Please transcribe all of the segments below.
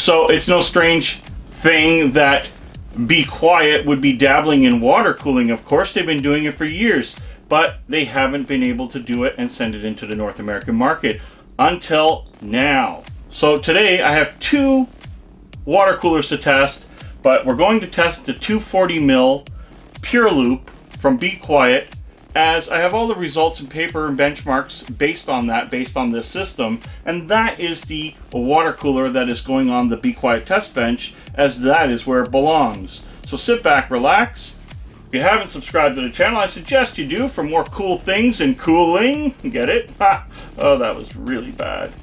So it's no strange thing that Bequiet would be dabbling in water cooling. Of course, they've been doing it for years, but they haven't been able to do it and send it into the North American market until now. So today I have two water coolers to test, but we're going to test the 240 ml Pure Loop from Bequiet, as I have all the results in paper and benchmarks based on this system, and that is the water cooler that is going on the Bequiet test bench, as that is where it belongs. So sit back, relax. If you haven't subscribed to the channel, I suggest you do for more cool things and cooling. Get it? Ha! Oh, that was really bad.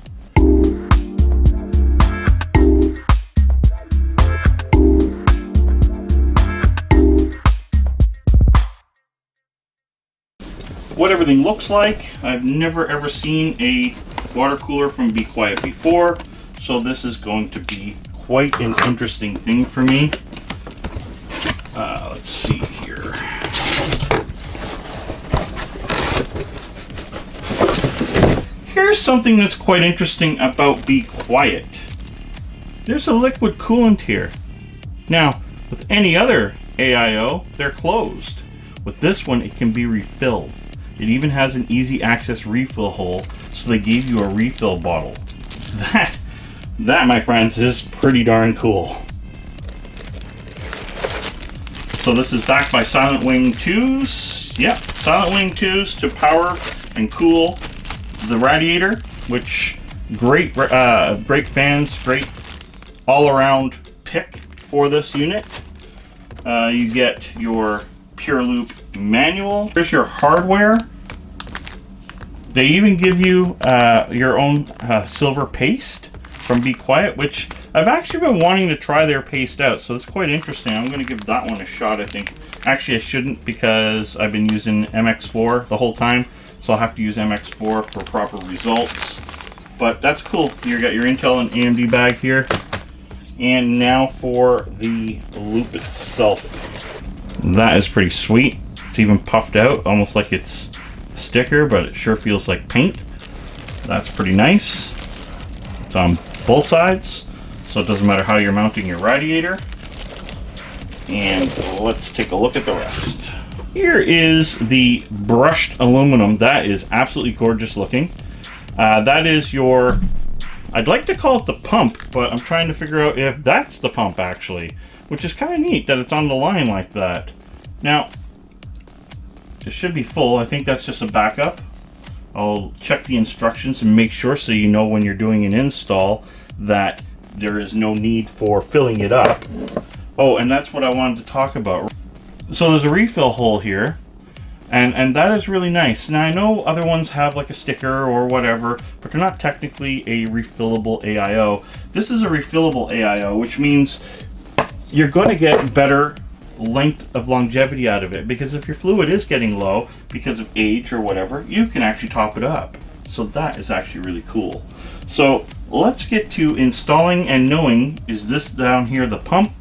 What everything looks like. I've never ever seen a water cooler from Bequiet before, so this is going to be quite an interesting thing for me. Let's see here. Here's something that's quite interesting about Bequiet. There's a liquid coolant here. Now, with any other AIO, they're closed. With this one, it can be refilled. It even has an easy access refill hole, so they gave you a refill bottle. That, my friends, is pretty darn cool. So this is backed by Silent Wing 2s. Yep, Silent Wing 2s to power and cool the radiator, which great fans, great all-around pick for this unit. You get your Pure Loop manual. Here's your hardware. They even give you your own silver paste from Bequiet, which I've actually been wanting to try their paste out, so it's quite interesting. I'm going to give that one a shot, I think. Actually, I shouldn't, because I've been using MX4 the whole time, so I'll have to use MX4 for proper results. But that's cool. You got your Intel and AMD bag here. And now for the loop itself. That is pretty sweet. It's even puffed out, almost like it's a sticker, but it sure feels like paint. That's pretty nice. It's on both sides, so it doesn't matter how you're mounting your radiator. And let's take a look at the rest. Here is the brushed aluminum. That is absolutely gorgeous looking. That is your, I'd like to call it the pump, but I'm trying to figure out if that's the pump actually, which is kind of neat that it's on the line like that. Now, it should be full. I think that's just a backup. I'll check the instructions and make sure, so you know when you're doing an install that there is no need for filling it up. Oh, and that's what I wanted to talk about. So there's a refill hole here, and that is really nice. Now I know other ones have like a sticker or whatever, but they're not technically a refillable AIO. This is a refillable AIO, which means you're going to get better length of longevity out of it, because if your fluid is getting low because of age or whatever, you can actually top it up. So that is actually really cool. So let's get to installing and knowing, is this down here the pump,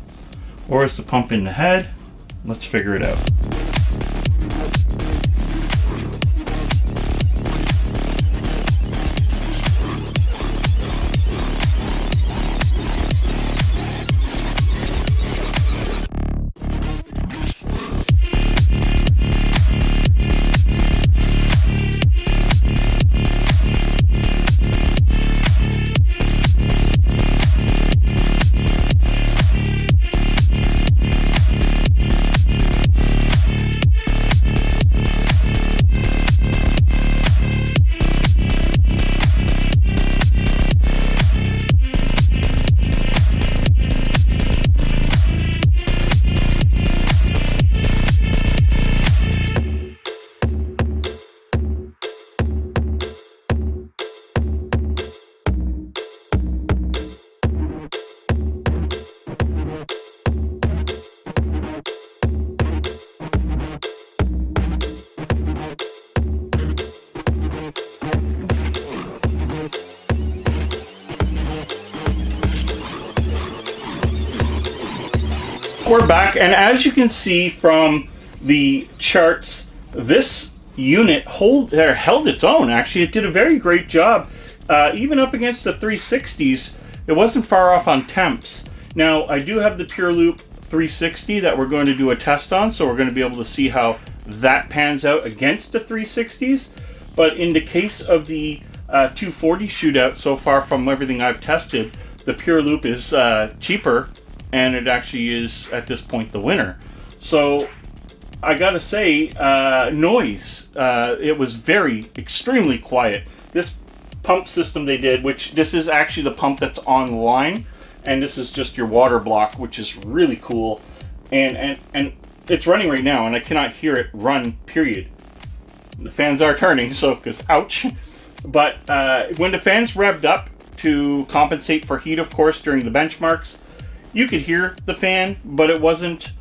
or is the pump in the head? Let's figure it out. We're back, and as you can see from the charts, this unit held its own. Actually, it did a very great job, even up against the 360s. it wasn't far off on temps. Now, I do have the Pure Loop 360 that we're going to do a test on, so we're going to be able to see how that pans out against the 360s. But in the case of the 240 shootout, so far from everything I've tested, the Pure Loop is cheaper, and it actually is, at this point, the winner. So, I gotta say, noise. It was extremely quiet. This pump system they did, which this is actually the pump that's online, and this is just your water block, which is really cool. And it's running right now, and I cannot hear it run, period. The fans are turning, so, because ouch. But when the fans revved up to compensate for heat, of course, during the benchmarks, you could hear the fan, but it wasn't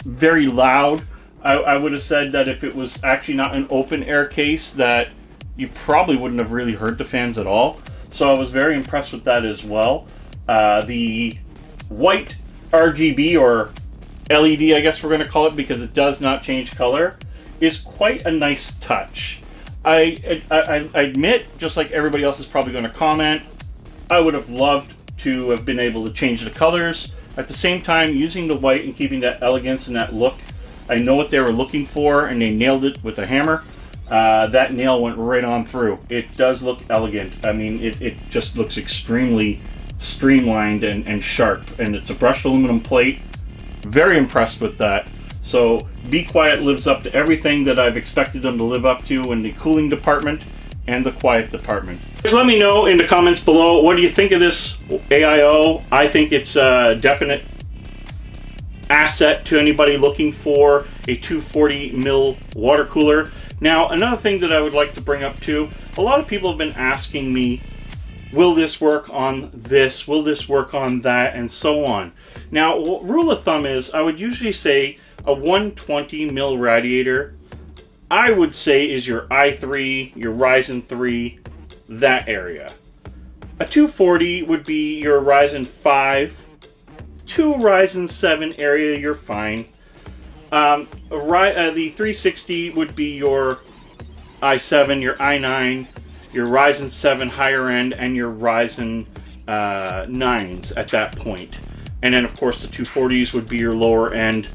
very loud. I would have said that if it was actually not an open air case, that you probably wouldn't have really heard the fans at all. So I was very impressed with that as well. The white RGB, or LED, I guess we're going to call it, because it does not change color, is quite a nice touch. I admit, just like everybody else is probably going to comment, I would have loved to have been able to change the colors. At the same time, using the white and keeping that elegance and that look, I know what they were looking for, and they nailed it with a hammer. That nail went right on through. It does look elegant. I mean, it just looks extremely streamlined and sharp, and it's a brushed aluminum plate. Very impressed with that. So Bequiet lives up to everything that I've expected them to live up to in the cooling department and the quiet department. Just let me know in the comments below, what do you think of this AIO? I think it's a definite asset to anybody looking for a 240 mil water cooler. Now, another thing that I would like to bring up too, a lot of people have been asking me, will this work on this? Will this work on that? And so on. Now, rule of thumb is, I would usually say a 120 mil radiator, I would say, is your i3, your Ryzen 3, that area. A 240 would be your Ryzen 5, 2 Ryzen 7 area, you're fine. The 360 would be your i7, your i9, your Ryzen 7 higher end, and your Ryzen 9s at that point. And then, of course, the 240s would be your lower end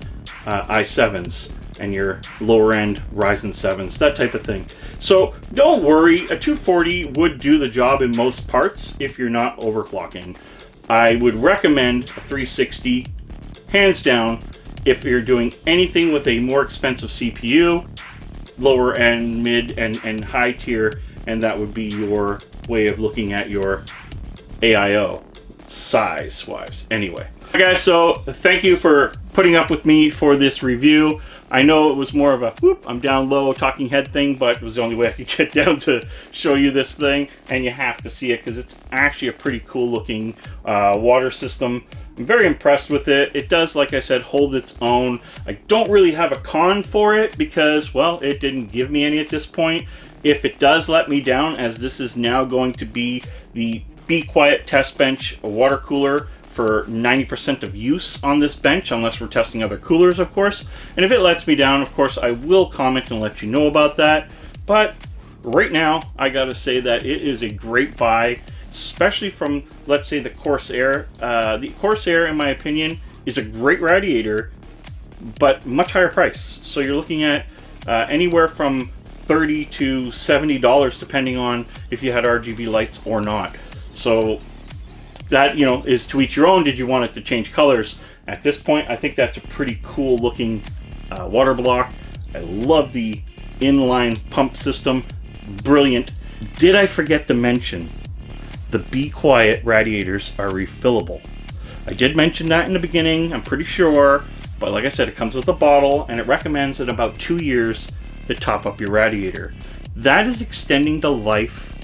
i7s and your lower end Ryzen 7s, that type of thing. So don't worry, a 240 would do the job in most parts if you're not overclocking. I would recommend a 360, hands down, if you're doing anything with a more expensive CPU, lower end, mid, and high tier, and that would be your way of looking at your AIO size-wise. Anyway. Okay, guys, so thank you for putting up with me for this review. I know it was more of a whoop, I'm down low talking head thing, but it was the only way I could get down to show you this thing, and you have to see it because it's actually a pretty cool looking water system. I'm very impressed with it. It does, like I said, hold its own. I don't really have a con for it because, well, it didn't give me any at this point. If it does let me down, as this is now going to be the Bequiet test bench water cooler for 90% of use on this bench, unless we're testing other coolers, of course. And if it lets me down, of course, I will comment and let you know about that. But right now, I gotta say that it is a great buy, especially from, let's say, the Corsair. The Corsair, in my opinion, is a great radiator, but much higher price. So you're looking at anywhere from $30 to $70, depending on if you had RGB lights or not. So that, you know, is to each your own. Did you want it to change colors? At this point, I think that's a pretty cool looking water block. I love the inline pump system. Brilliant. Did I forget to mention the Bequiet radiators are refillable? I did mention that in the beginning, I'm pretty sure, but like I said, it comes with a bottle, and it recommends in about 2 years to top up your radiator. That is extending the life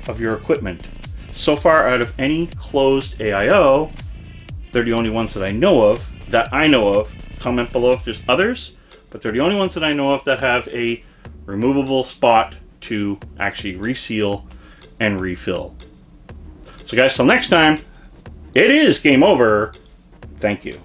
of your equipment. So far, out of any closed AIO, they're the only ones that I know of. Comment below if there's others, but they're the only ones that I know of that have a removable spot to actually reseal and refill. So guys, till next time, it is game over. Thank you.